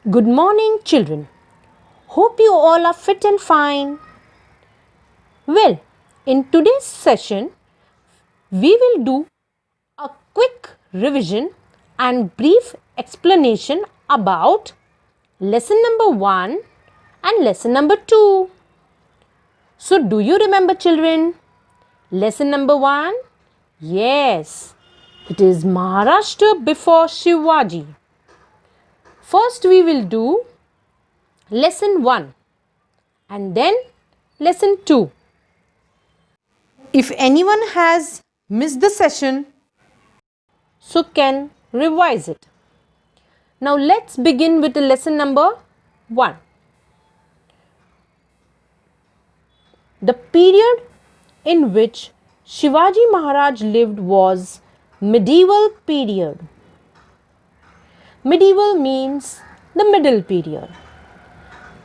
Good morning, children. Hope you all are fit and fine. Well, in today's session, we will do a quick revision and brief explanation about lesson number 1 and lesson number 2. So, do you remember, children? Lesson number 1? Yes, it is Maharashtra before Shivaji. First, we will do lesson 1 and then lesson 2. If anyone has missed the session, so can revise it. Now let's begin with the lesson number 1. The period in which Shivaji Maharaj lived was medieval period. Medieval means the middle period.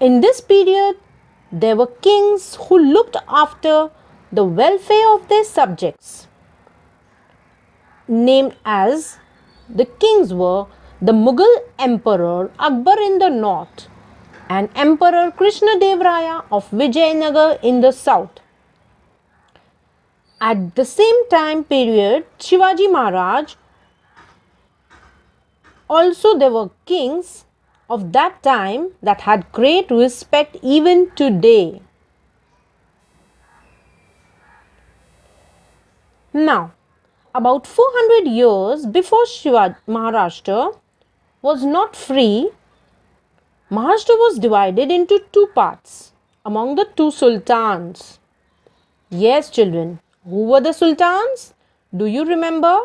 In this period, there were kings who looked after the welfare of their subjects. Named as the kings were the Mughal Emperor Akbar in the north and Emperor Krishna Dev Raya of Vijayanagar in the south. At the same time period, Shivaji Maharaj, also there were kings of that time that had great respect even today. Now, about 400 years before Maharashtra was not free, Maharashtra was divided into two parts among the two sultans. Yes, children, who were the sultans? Do you remember?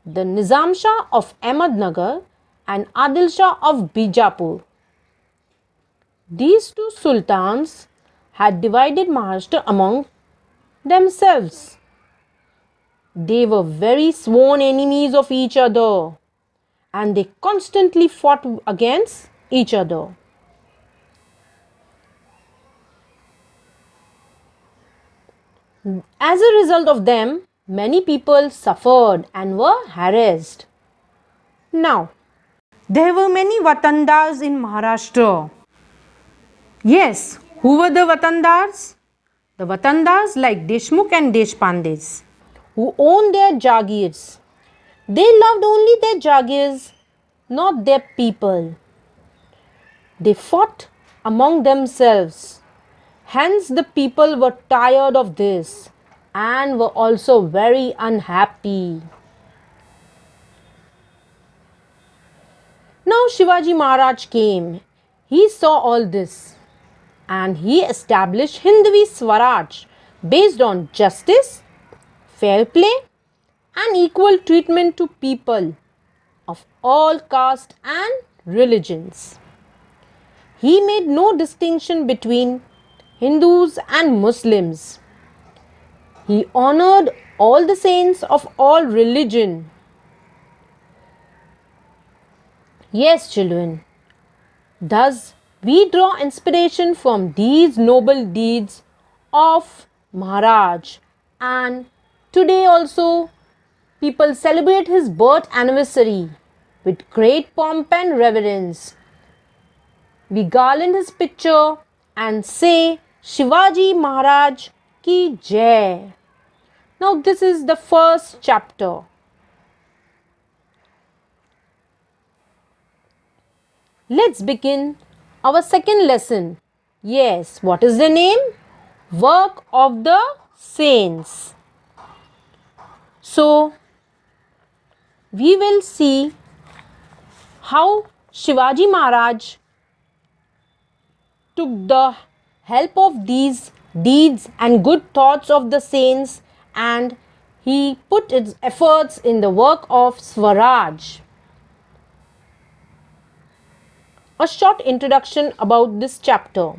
The Nizam Shah of Ahmednagar and Adil Shah of Bijapur. These two sultans had divided Maharashtra among themselves. They were very sworn enemies of each other and they constantly fought against each other. As a result of them, many people suffered and were harassed. Now, there were many Watandars in Maharashtra. Yes, who were the Watandars? The Watandars like Deshmukh and Deshpandes, who owned their Jagirs. They loved only their Jagirs, not their people. They fought among themselves. Hence, the people were tired of this and were also very unhappy. Now, Shivaji Maharaj came. He saw all this and he established Hindvi Swaraj based on justice, fair play, and equal treatment to people of all caste and religions. He made no distinction between Hindus and Muslims. He honored all the saints of all religion. Yes, children, thus we draw inspiration from these noble deeds of Maharaj, and today also people celebrate his birth anniversary with great pomp and reverence. We garland his picture and say Shivaji Maharaj ki Jai. Now this is the first chapter. Let's begin our second lesson. Yes, what is the name? Work of the Saints. So, we will see how Shivaji Maharaj took the help of these deeds and good thoughts of the saints and he put his efforts in the work of Swaraj. A short introduction about this chapter.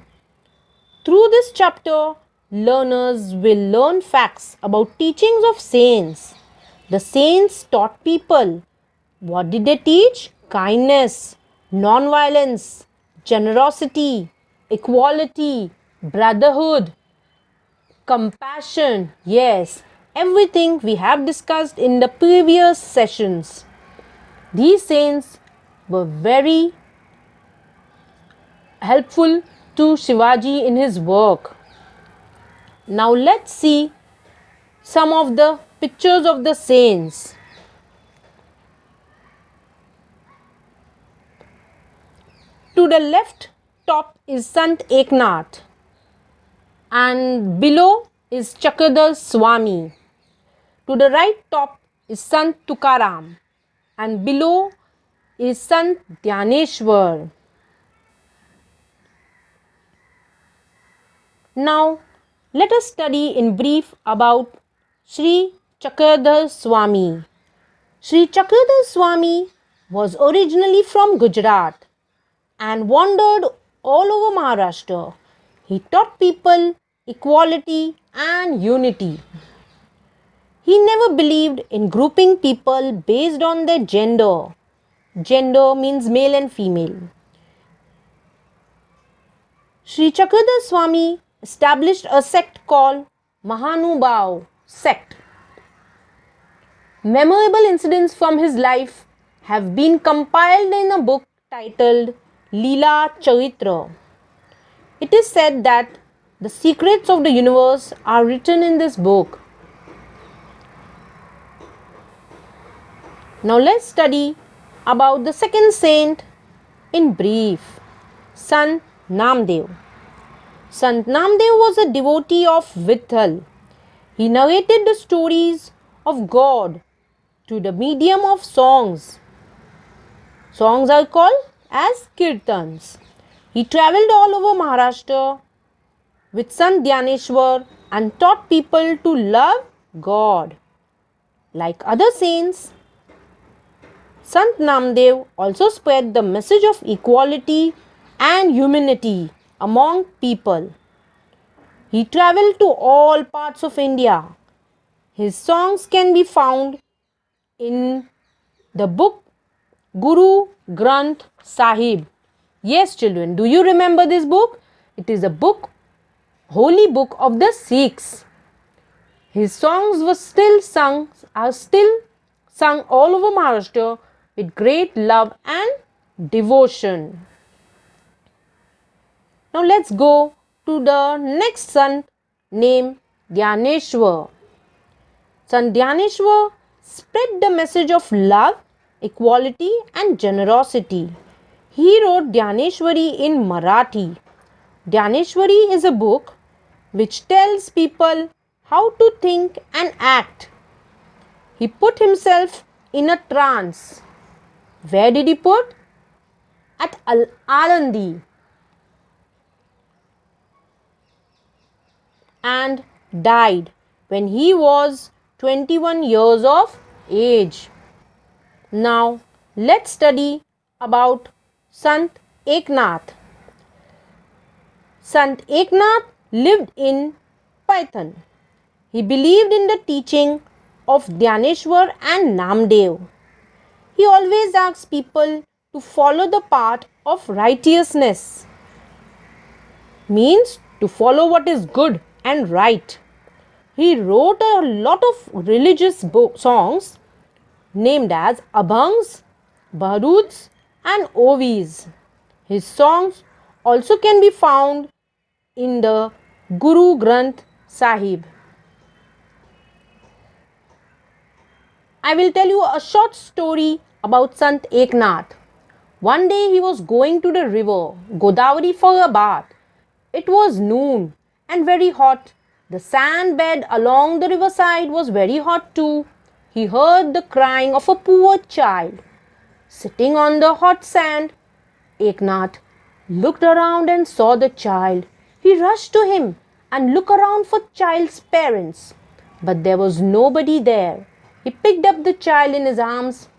Through this chapter, learners will learn facts about teachings of saints. The saints taught people. What did they teach? Kindness, non-violence, generosity, equality, brotherhood, compassion. Yes, everything we have discussed in the previous sessions. These saints were very helpful to Shivaji in his work. Now let's see some of the pictures of the saints. To the left top is Sant Eknath and below is Chakradhar Swami. To the right top is Sant Tukaram and below is Sant Dhyaneshwar. Now let us study in brief about Sri Chakradhar Swami. Sri Chakradhar Swami was originally from Gujarat and wandered all over Maharashtra. He taught people equality and unity. He never believed in grouping people based on their gender. Gender means male and female. Sri Chakradhar Swami established a sect called Mahanubhav sect. Memorable incidents from his life have been compiled in a book titled Leela Charitra. It is said that the secrets of the universe are written in this book. Now let's study about the second saint in brief, Sant Namdev. Sant Namdev was a devotee of Vitthal. He narrated the stories of God to the medium of songs. Songs are called as kirtans. He travelled all over Maharashtra with Sant Dhyaneshwar and taught people to love God. Like other saints, Sant Namdev also spread the message of equality and humanity among people. He travelled to all parts of India. His songs can be found in the book Guru Granth Sahib. Yes, children, do you remember this book? It is a book, holy book of the Sikhs. His songs are still sung all over Maharashtra with great love and devotion. Now let's go to the next sant named Dhyaneshwar. Sant Dhyaneshwar spread the message of love, equality and generosity. He wrote Dhyaneshwari in Marathi. Dhyaneshwari is a book which tells people how to think and act. He put himself in a trance. Where did he put? At Alandi. And died when he was 21 years of age. Now let's study about Sant Eknath. Sant Eknath lived in Python. He believed in the teaching of Dhyaneshwar and Namdev. He always asked people to follow the path of righteousness. Means to follow what is good and right. He wrote a lot of religious songs named as Abhangs, Baruds and Ovis. His songs also can be found in the Guru Granth Sahib. I will tell you a short story about Sant Eknath. One day he was going to the river Godavari for a bath. It was noon and very hot. The sand bed along the riverside was very hot too. He heard the crying of a poor child. Sitting on the hot sand, Eknath looked around and saw the child. He rushed to him and looked around for child's parents. But there was nobody there. He picked up the child in his arms,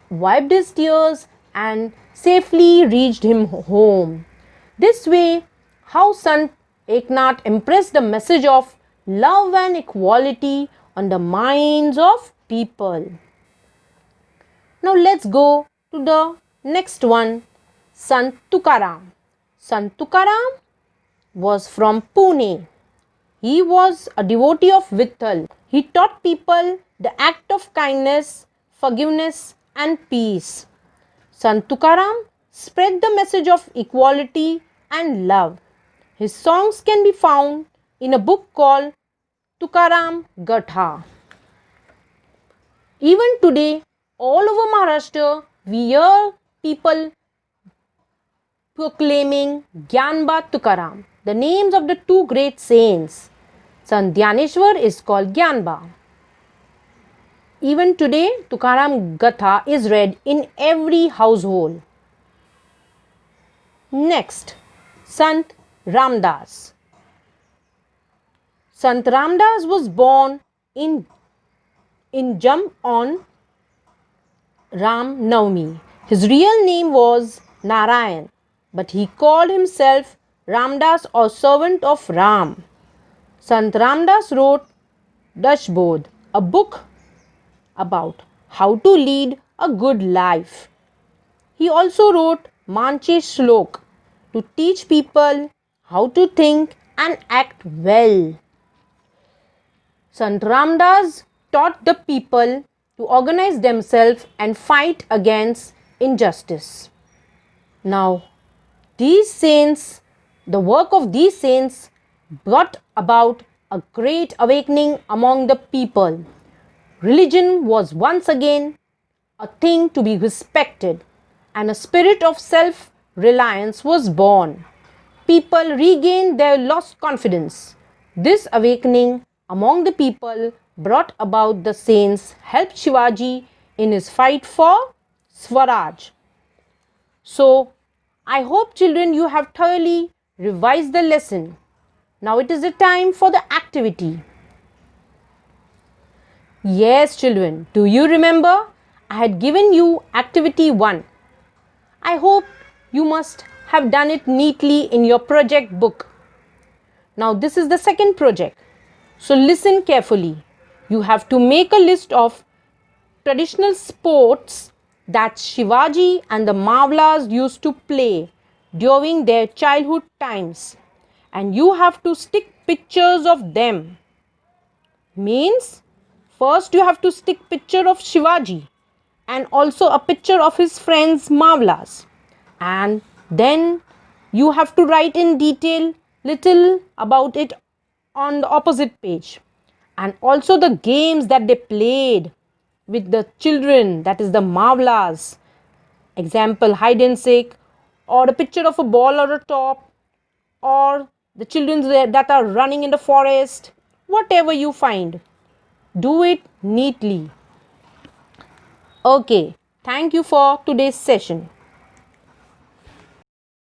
wiped his tears and safely reached him home. This way, how Sant Eknath impressed the message of love and equality on the minds of people. Now let's go to the next one, Sant Tukaram. Sant Tukaram was from Pune. He was a devotee of Vitthal. He taught people the act of kindness, forgiveness and peace. Sant Tukaram spread the message of equality and love. His songs can be found in a book called Tukaram Gatha. Even today, all over Maharashtra, we hear people proclaiming Gyanba Tukaram, the names of the two great saints. Sant Dhyaneshwar is called Gyanba. Even today, Tukaram Gatha is read in every household. Next, Sant Ramdas. Sant Ramdas was born in Jam on Ram Navami. His real name was Narayan, but he called himself Ramdas or servant of Ram. Sant Ramdas wrote Dashbodh, a book about how to lead a good life. He also wrote Manche Shlok to teach people how to think and act well. Sant Ramdas taught the people to organize themselves and fight against injustice. Now, these saints, the work of these saints brought about a great awakening among the people. Religion was once again a thing to be respected, and a spirit of self-reliance was born. People regained their lost confidence. This awakening among the people brought about the saints helped Shivaji in his fight for Swaraj. So, I hope children you have thoroughly revised the lesson. Now it is the time for the activity. Yes, children, do you remember? I had given you activity 1. I hope you must have done it neatly in your project book. Now this is the second project. So listen carefully. You have to make a list of traditional sports that Shivaji and the Mavlas used to play during their childhood times. And you have to stick pictures of them. Means first you have to stick picture of Shivaji and also a picture of his friends Mavlas. And then you have to write in detail little about it on the opposite page. And also the games that they played with the children, that is the Mavlas. Example, hide and seek, or a picture of a ball or a top, or the children that are running in the forest. Whatever you find, do it neatly. Okay, thank you for today's session.